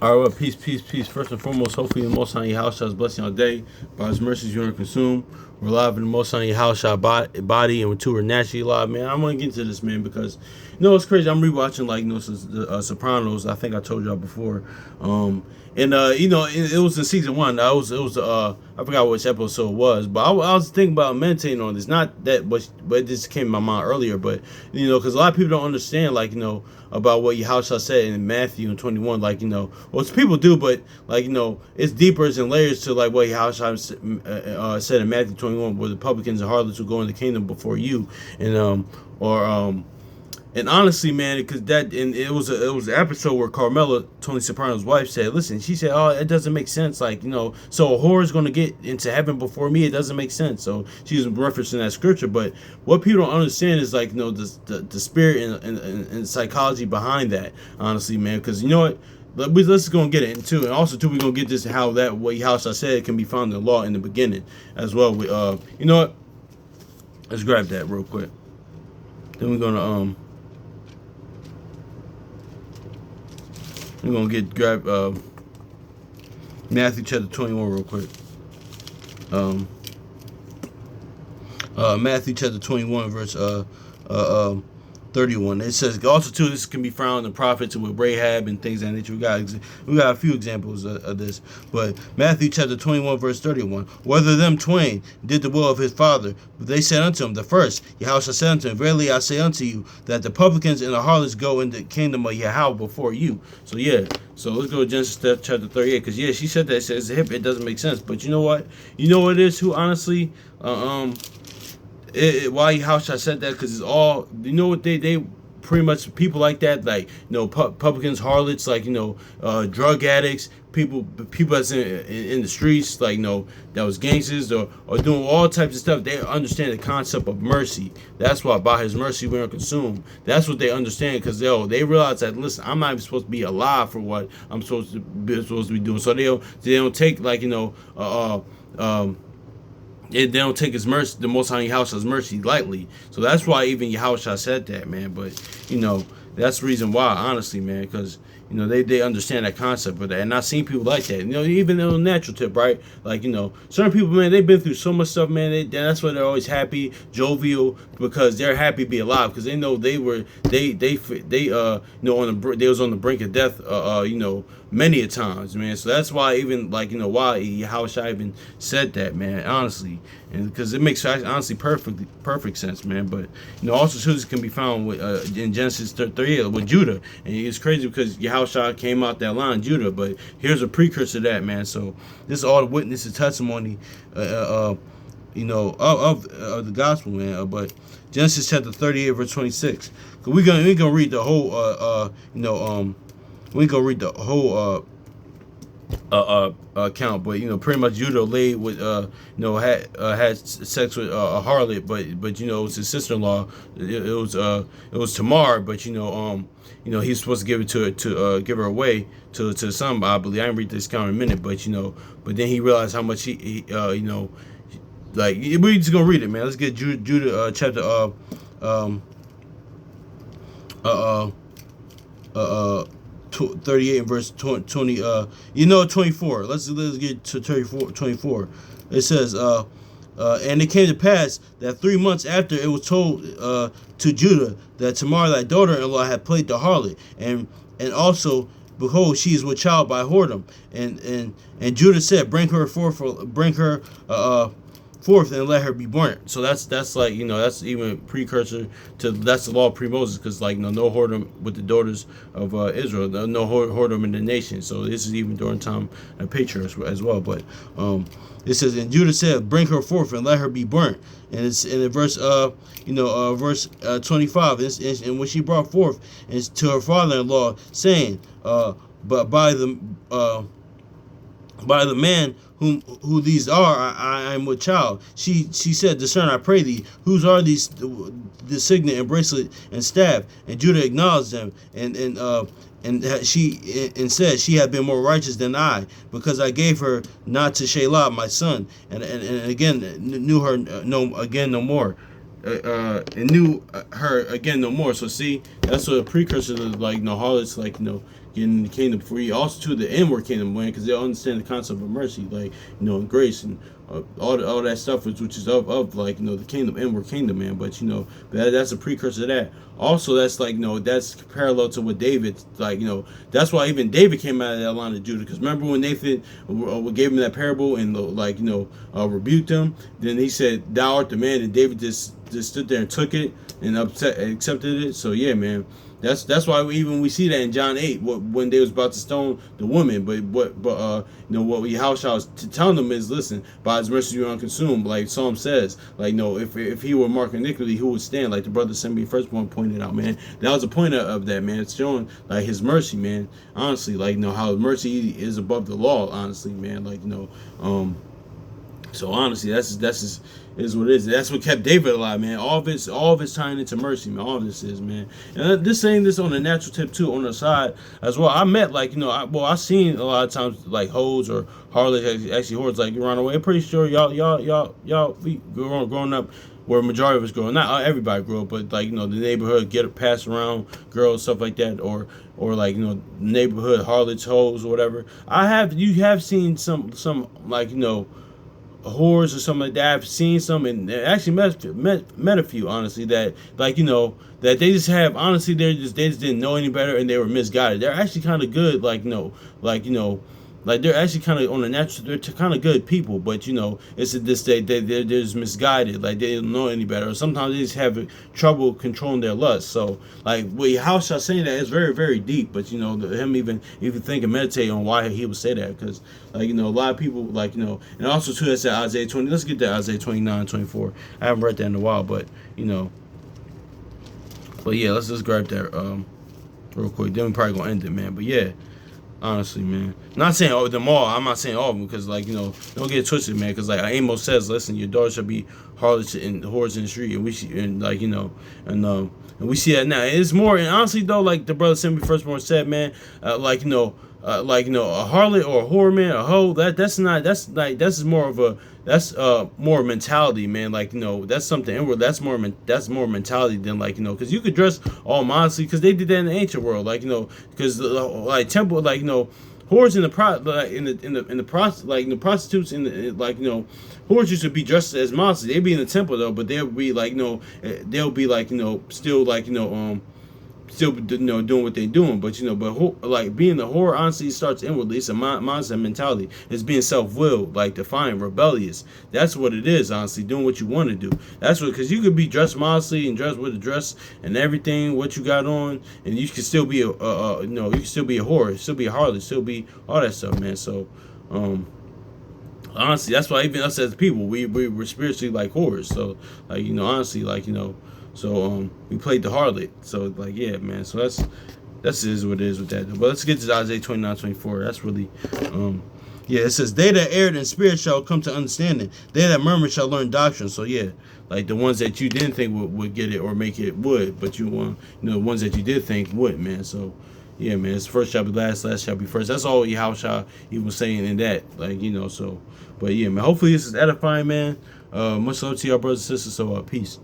All right, well, peace, peace, peace. First and foremost, hopefully the Most High Yahweh Shah is blessing your day. By His mercies, you're going to consume. We're alive in the Most High Yahweh Shah body, and we're two are naturally alive, man. I'm going to get into this, man, because, it's crazy. I'm rewatching, the Sopranos. I think I told y'all before. It was in season one. I forgot which episode it was, but I was thinking about meditating on this. Not that, but it just came to my mind earlier. But because a lot of people don't understand, about what Yahushua said in Matthew 21. People do, but it's deeper and layers to what Yahushua said in Matthew 21, where the publicans and harlots will go in the kingdom before you, and honestly, man, because it was an episode where Carmela, Tony Soprano's wife, said, "Listen," she said, "Oh, it doesn't make sense. So a whore is going to get into heaven before me. It doesn't make sense." So she's referencing that scripture. But what people don't understand is the spirit and psychology behind that. Honestly, man, because let's go and get it into, and also too, we're gonna get this how that what Yahushua said can be found in the law in the beginning as well. We let's grab that real quick. Then we're gonna grab Matthew chapter 21 real quick. Matthew chapter 21 verse 31. It says also too, this can be found in the prophets with Rahab and things like that nature. We got a few examples of this, but Matthew chapter 21 verse 31. Whether them twain did the will of his father, but they said unto him, the first, Yahweh said unto him, verily I say unto you, that the publicans and the harlots go in the kingdom of Yahweh before you. So let's go to Genesis chapter 38, because she said that, it says it doesn't make sense. But you know what? You know what it is, who honestly, why Yahushua said that, because it's all, what they pretty much, people like that, publicans, harlots, drug addicts, people that's in the streets, that was gangsters or doing all types of stuff. They understand the concept of mercy. That's why by His mercy we are consumed. That's what they understand, because they realize that, listen, I'm not even supposed to be alive for what I'm supposed to be doing. So they don't take they don't take His mercy, the Most High Yahweh's mercy, lightly. So that's why even Yahushua said that, man. But that's the reason why, honestly, man, because they understand that concept of that. And I've seen people like that. Even on a natural tip, right? Certain people, man, they've been through so much stuff, man. That's why they're always happy, jovial, because they're happy to be alive, because they know they was on the brink of death, many a times, man. So that's why even why Yahushua even said that, man, honestly, and because it makes honestly perfect sense, man. But also too, this can be found with in Genesis 38 with Judah, and it's crazy because Yahushua came out that line, Judah. But here's a precursor to that, man. So this is all the witness and testimony, of the gospel, man. But Genesis chapter 38 verse 26. Cause we're gonna read the whole we gonna read the whole account, but pretty much Judah laid with had sex with a harlot, but it was his sister-in-law. It was Tamar, but he's supposed to give it to give her away to some, I believe. I didn't read this account in a minute, but then he realized how much he we're just gonna read it, man. Let's get Judah chapter 38 and verse 20, 24. Let's get to 24. It says, and it came to pass that 3 months after it was told to Judah that Tamar thy daughter-in-law had played the harlot, and also behold, she is with child by whoredom, and Judah said, bring her forth and let her be burnt. So that's that's even precursor to, that's the law pre-Moses, because no whoredom with the daughters of Israel, no whoredom in the nation. So this is even during time of patriarchs as well. But it says, and Judah said, bring her forth and let her be burnt. And it's in the verse verse 25, and when she brought forth to her father-in-law, saying, but by the man who these are, I am with child. She said, discern, I pray thee, whose are these, the signet and bracelet and staff? And Judah acknowledged them, and she said, she had been more righteous than I, because I gave her not to Shelah my son, and again knew her no more. And knew her again no more. So see, that's what a precursor to harlots, getting the kingdom free. Also to the inward kingdom, man, because they understand the concept of mercy, like and grace and all that stuff, which is of like the kingdom, inward kingdom, man. But that's a precursor to that. Also, that's like that's parallel to what David that's why even David came out of that line of Judah. Because remember when Nathan gave him that parable and rebuked him, then he said, "Thou art the man," and David just stood there and took it and accepted it. So yeah, man. That's why we see that in John 8 when they was about to stone the woman, but what Yahushua was telling them is, listen, by his mercy you are unconsumed, like Psalm says, if he were marked iniquity, who would stand? Like the brother Sembi Firstborn pointed out, man. That was the point of that, man. It's showing like his mercy, man. Honestly, how mercy is above the law. Honestly, man. So honestly, that's is what it is. That's what kept David alive, man. All of it's tying into mercy, man. All of this is, man. And this saying this on a natural tip too, on the side as well. I met I seen a lot of times like hoes or harlots, actually whores like run away. I'm pretty sure y'all we growing up where majority of us grow. Not everybody grew up, but the neighborhood get passed around girls, stuff like that, or neighborhood harlots, hoes, or whatever. You have seen some whores or something like that. I've seen some and actually met a few, honestly, that that they just have, honestly, they just didn't know any better and they were misguided. They're actually kind of good, they're actually kind of on a natural, they're kind of good people, but it's at this day they're just misguided, like they don't know any better. Or sometimes they just have trouble controlling their lust. So how shall I say that? It's very, very deep. But him even think and meditate on why he would say that, because a lot of people and also too that's at Isaiah 20. Let's get that Isaiah 29-24. I haven't read that in a while, but but yeah, let's just grab that real quick. Then we probably gonna end it, man. But yeah. Honestly, man. Not saying them all. I'm not saying all of them because, don't get it twisted, man. Because, Amos says, listen, your daughter shall be harlots and whores in the street, and we see, and we see that now. It's more, and honestly though, like the brother Sembi Firstborn said, man, a harlot or a whore, man, a hoe. That's more of a more mentality, man. That's something inward. That's more mentality than because you could dress all modestly because they did that in the ancient world, because temple, whores in the prostitutes in the whores used to be dressed as modestly. They'd be in the temple though, but they'll be they'll be still still doing what they're doing, but being the whore honestly starts inwardly. It's a mindset mentality. It's being self-willed, defiant, rebellious. That's what it is, honestly, doing what you want to do. That's what, because you could be dressed modestly and dressed with a dress and everything what you got on, and you can still be you can still be a whore, still be a harlot, still be all that stuff, man. So honestly, that's why even us as people, we're spiritually like whores. So honestly, so we played the harlot. So yeah, man. So that's is what it is with that. But let's get to Isaiah 29-24. That's really yeah, it says, they that erred in spirit shall come to understanding. They that murmur shall learn doctrine. So yeah, the ones that you didn't think would get it or make it would, but the ones that you did think would, man. So yeah, man, it's first shall be last, last shall be first. That's all Yahushua he was saying in that, so. But yeah, man, hopefully this is edifying, man. Much love to y'all brothers and sisters. So peace.